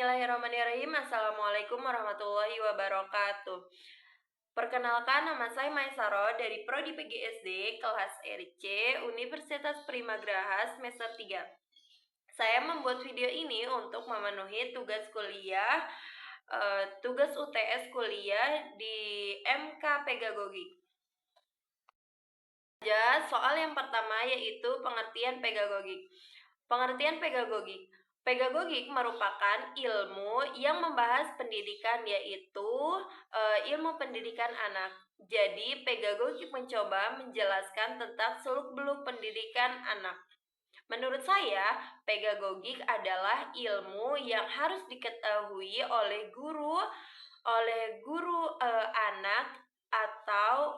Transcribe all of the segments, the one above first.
Bismillahirrahmanirrahim. Assalamualaikum warahmatullahi wabarakatuh. Perkenalkan, nama saya Maisaro dari Prodi PGSD kelas RC Universitas Primagraha semester 3. Saya membuat video ini untuk memenuhi tugas kuliah, tugas UTS kuliah di MK Pedagogi. Soal yang pertama yaitu pengertian pedagogik. Pengertian pedagogik. Pedagogik merupakan ilmu yang membahas pendidikan, yaitu ilmu pendidikan anak. Jadi, pedagogik mencoba menjelaskan tentang seluk-beluk pendidikan anak. Menurut saya, pedagogik adalah ilmu yang harus diketahui oleh guru anak atau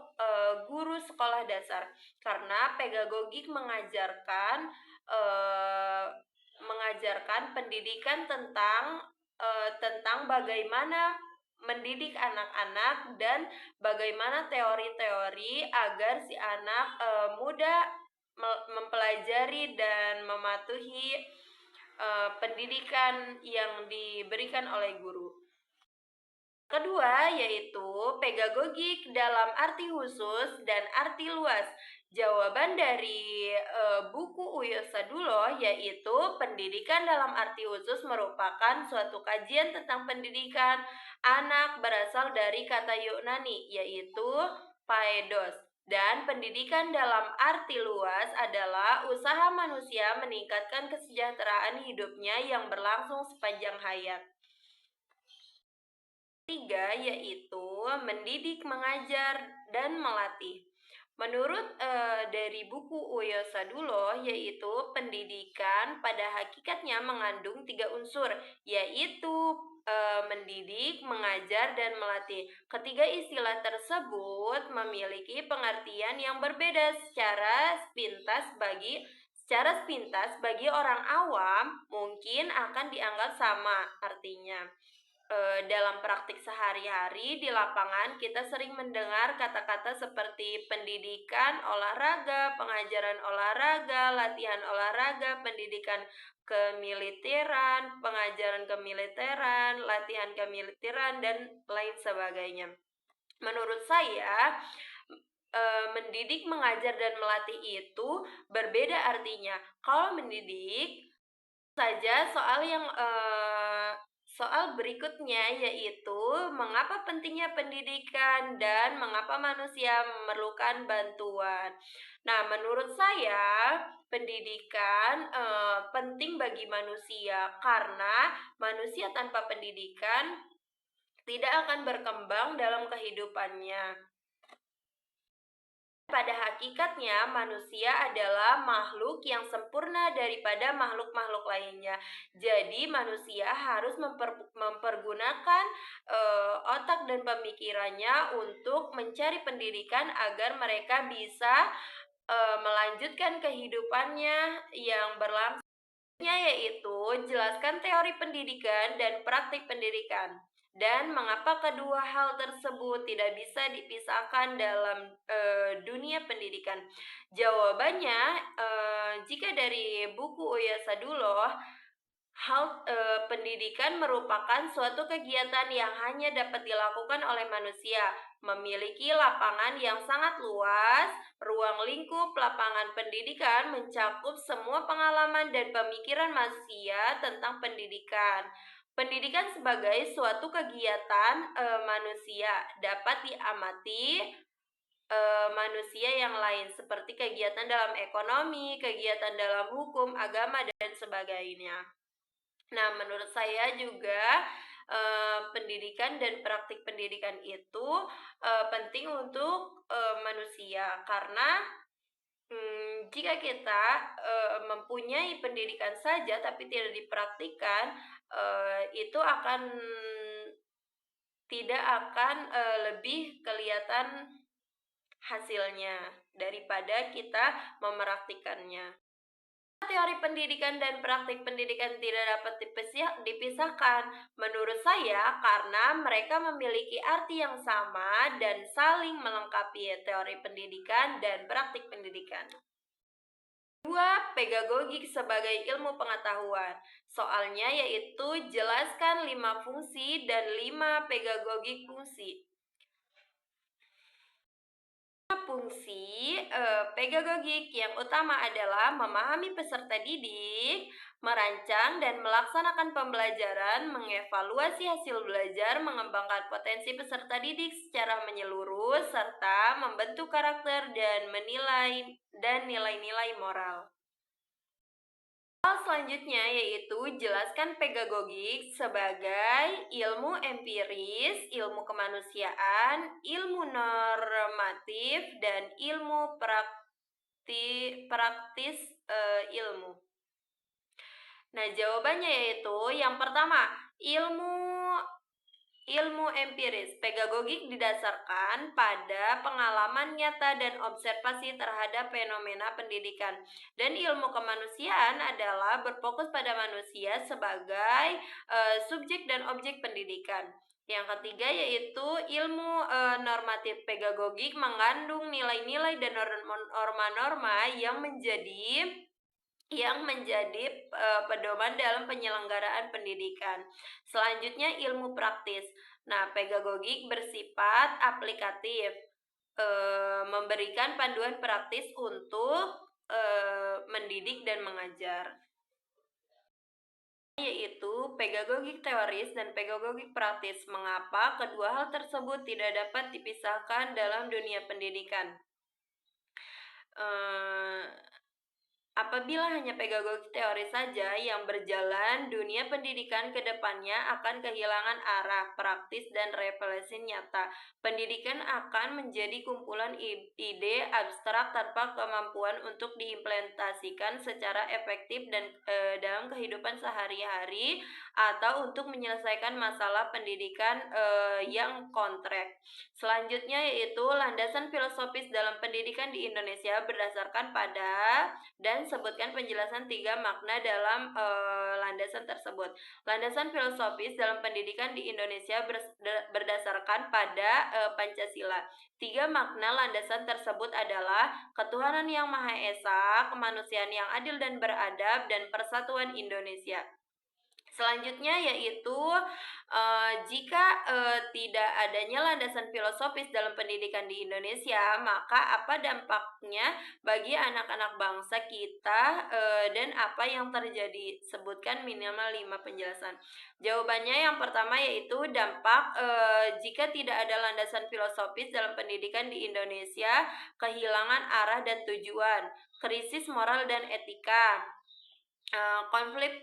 guru sekolah dasar, karena pedagogik mengajarkan pendidikan tentang bagaimana mendidik anak-anak dan bagaimana teori-teori agar si anak mudah mempelajari dan mematuhi pendidikan yang diberikan oleh guru. Kedua yaitu pedagogik dalam arti khusus dan arti luas. Jawaban dari buku Uyo Sadulo yaitu pendidikan dalam arti khusus merupakan suatu kajian tentang pendidikan anak berasal dari kata Yunani yaitu paedos. Dan pendidikan dalam arti luas adalah usaha manusia meningkatkan kesejahteraan hidupnya yang berlangsung sepanjang hayat. Tiga yaitu mendidik, mengajar, dan melatih. Menurut dari buku Uyo Sadulo, yaitu pendidikan pada hakikatnya mengandung 3 unsur, yaitu mendidik, mengajar, dan melatih. Ketiga istilah tersebut memiliki pengertian yang berbeda secara sepintas bagi orang awam mungkin akan dianggap sama artinya. Dalam praktik sehari-hari di lapangan kita sering mendengar kata-kata seperti pendidikan olahraga, pengajaran olahraga, latihan olahraga, pendidikan kemiliteran, pengajaran kemiliteran, latihan kemiliteran, dan lain sebagainya. Menurut saya, mendidik, mengajar, dan melatih itu berbeda artinya. Kalau mendidik saja soal berikutnya yaitu mengapa pentingnya pendidikan dan mengapa manusia memerlukan bantuan. Nah, menurut saya pendidikan penting bagi manusia karena manusia tanpa pendidikan tidak akan berkembang dalam kehidupannya. Pada hakikatnya, manusia adalah makhluk yang sempurna daripada makhluk-makhluk lainnya. Jadi, manusia harus mempergunakan otak dan pemikirannya untuk mencari pendidikan agar mereka bisa melanjutkan kehidupannya yang berlangsung, yaitu jelaskan teori pendidikan dan praktik pendidikan. Dan mengapa kedua hal tersebut tidak bisa dipisahkan dalam dunia pendidikan? Jawabannya, jika dari buku Uyo Sadulo, pendidikan merupakan suatu kegiatan yang hanya dapat dilakukan oleh manusia, memiliki lapangan yang sangat luas. Ruang lingkup lapangan pendidikan mencakup semua pengalaman dan pemikiran manusia tentang pendidikan. Pendidikan sebagai suatu kegiatan manusia dapat diamati manusia yang lain seperti kegiatan dalam ekonomi, kegiatan dalam hukum, agama, dan sebagainya. Nah, menurut saya juga pendidikan dan praktik pendidikan itu penting untuk manusia karena jika kita mempunyai pendidikan saja tapi tidak dipraktikkan, itu tidak akan lebih kelihatan hasilnya daripada kita mempraktikkannya. Teori pendidikan dan praktik pendidikan tidak dapat dipisahkan menurut saya karena mereka memiliki arti yang sama dan saling melengkapi teori pendidikan dan praktik pendidikan. Dua, pedagogik sebagai ilmu pengetahuan. Soalnya yaitu jelaskan 5 fungsi dan 5 pedagogik fungsi. Fungsi pedagogik yang utama adalah memahami peserta didik, merancang dan melaksanakan pembelajaran, mengevaluasi hasil belajar, mengembangkan potensi peserta didik secara menyeluruh, serta membentuk karakter dan nilai-nilai moral. Hal selanjutnya yaitu jelaskan pedagogik sebagai ilmu empiris, ilmu kemanusiaan, ilmu normatif, dan ilmu praktis ilmu. Nah, jawabannya yaitu yang pertama, ilmu empiris. Pedagogik didasarkan pada pengalaman nyata dan observasi terhadap fenomena pendidikan. Dan ilmu kemanusiaan adalah berfokus pada manusia sebagai subjek dan objek pendidikan. Yang ketiga yaitu ilmu normatif. Pedagogik mengandung nilai-nilai dan norma-norma yang menjadi pedoman dalam penyelenggaraan pendidikan. Selanjutnya ilmu praktis. Nah, pedagogik bersifat aplikatif, memberikan panduan praktis untuk mendidik dan mengajar, yaitu pedagogik teoris dan pedagogik praktis. Mengapa kedua hal tersebut tidak dapat dipisahkan dalam dunia pendidikan? Apabila hanya pedagogik teori saja yang berjalan, dunia pendidikan ke depannya akan kehilangan arah praktis dan refleksi nyata. Pendidikan akan menjadi kumpulan ide abstrak tanpa kemampuan untuk diimplementasikan secara efektif dan dalam kehidupan sehari-hari atau untuk menyelesaikan masalah pendidikan yang kontrak. Selanjutnya yaitu landasan filosofis dalam pendidikan di Indonesia berdasarkan pada dan sebutkan penjelasan 3 makna dalam landasan tersebut. Landasan filosofis dalam pendidikan di Indonesia berdasarkan pada Pancasila. 3 makna landasan tersebut adalah ketuhanan yang Maha Esa, kemanusiaan yang adil dan beradab, dan persatuan Indonesia. Selanjutnya yaitu jika tidak adanya landasan filosofis dalam pendidikan di Indonesia, maka apa dampaknya bagi anak-anak bangsa kita dan apa yang terjadi? Sebutkan minimal 5 penjelasan. Jawabannya yang pertama yaitu dampak jika tidak ada landasan filosofis dalam pendidikan di Indonesia, kehilangan arah dan tujuan, krisis moral dan etika, konflik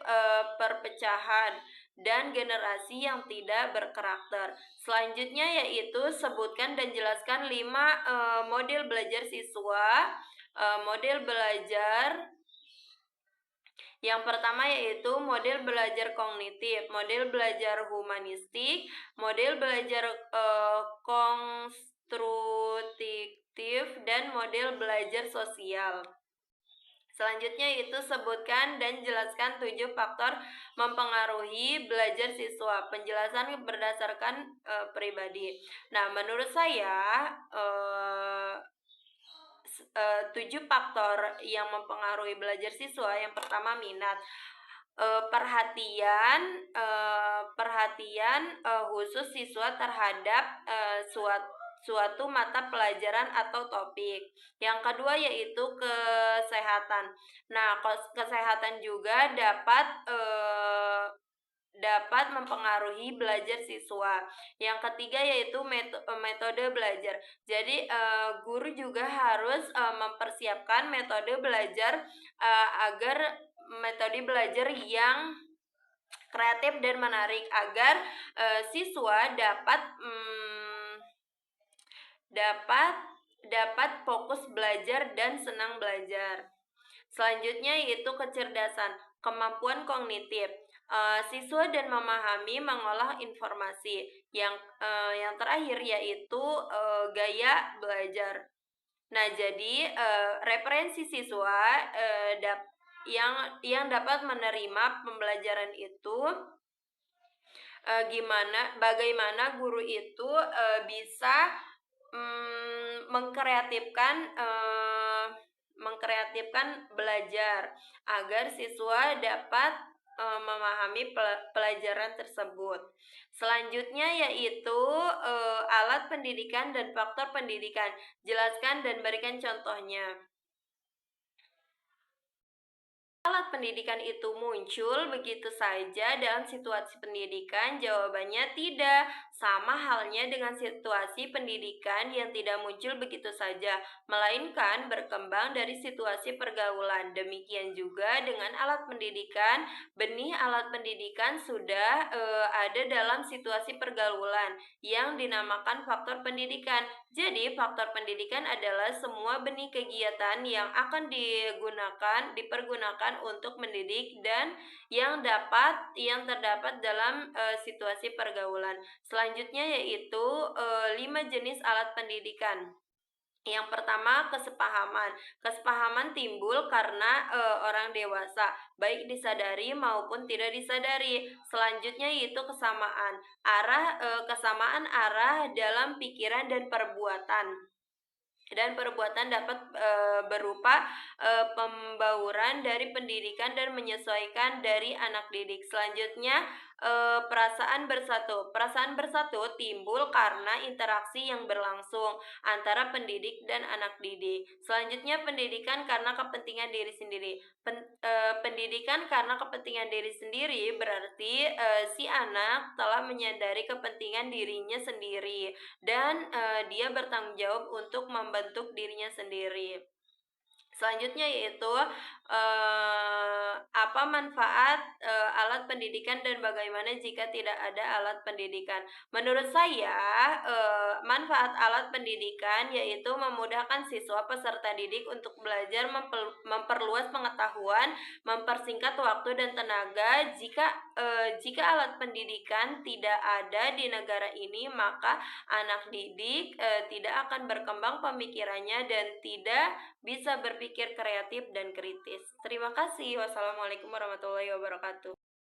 perpecahan, dan generasi yang tidak berkarakter. Selanjutnya yaitu sebutkan dan jelaskan 5 model belajar siswa. Model belajar yang pertama yaitu model belajar kognitif, model belajar humanistik, model belajar konstruktif, dan model belajar sosial. Selanjutnya itu sebutkan dan jelaskan 7 faktor mempengaruhi belajar siswa. Penjelasan berdasarkan pribadi. Nah, menurut saya 7 faktor yang mempengaruhi belajar siswa. Yang pertama minat, perhatian khusus siswa terhadap suatu mata pelajaran atau topik. Yang kedua yaitu kesehatan. Nah, kesehatan juga dapat mempengaruhi belajar siswa. Yang ketiga yaitu metode belajar. Jadi guru juga harus mempersiapkan metode belajar agar metode belajar yang kreatif dan menarik agar siswa dapat fokus belajar dan senang belajar. Selanjutnya yaitu kecerdasan, kemampuan kognitif. Siswa dan memahami mengolah informasi. Yang terakhir yaitu gaya belajar. Nah, jadi referensi siswa yang dapat menerima pembelajaran itu bagaimana guru itu bisa mengkreatifkan mengkreatifkan belajar agar siswa dapat memahami pelajaran tersebut. Selanjutnya yaitu alat pendidikan dan faktor pendidikan. Jelaskan dan berikan contohnya. Alat pendidikan itu muncul begitu saja dalam situasi pendidikan? Jawabannya tidak. Sama halnya dengan situasi pendidikan yang tidak muncul begitu saja, melainkan berkembang dari situasi pergaulan. Demikian juga dengan alat pendidikan, benih alat pendidikan sudah ada dalam situasi pergaulan yang dinamakan faktor pendidikan. Jadi, faktor pendidikan adalah semua benih kegiatan yang akan dipergunakan untuk mendidik dan yang terdapat dalam situasi pergaulan. Selanjutnya yaitu 5 jenis alat pendidikan. Yang pertama, kesepahaman. Kesepahaman timbul karena orang dewasa, baik disadari maupun tidak disadari. Selanjutnya yaitu kesamaan. Kesamaan arah dalam pikiran dan perbuatan. Dan perbuatan dapat berupa pembauran dari pendidikan dan menyesuaikan dari anak didik. Selanjutnya perasaan bersatu. Perasaan bersatu timbul karena interaksi yang berlangsung antara pendidik dan anak didik. Selanjutnya pendidikan karena kepentingan diri sendiri. Pendidikan karena kepentingan diri sendiri berarti si anak telah menyadari kepentingan dirinya sendiri dan dia bertanggung jawab untuk membentuk dirinya sendiri. Selanjutnya yaitu apa manfaat alat pendidikan dan bagaimana jika tidak ada alat pendidikan. Menurut saya manfaat alat pendidikan yaitu memudahkan siswa peserta didik untuk belajar, memperluas pengetahuan, mempersingkat waktu dan tenaga. Jika alat pendidikan tidak ada di negara ini, maka anak didik tidak akan berkembang pemikirannya dan tidak bisa berpikir kreatif dan kritis. Terima kasih. Wassalamualaikum warahmatullahi wabarakatuh.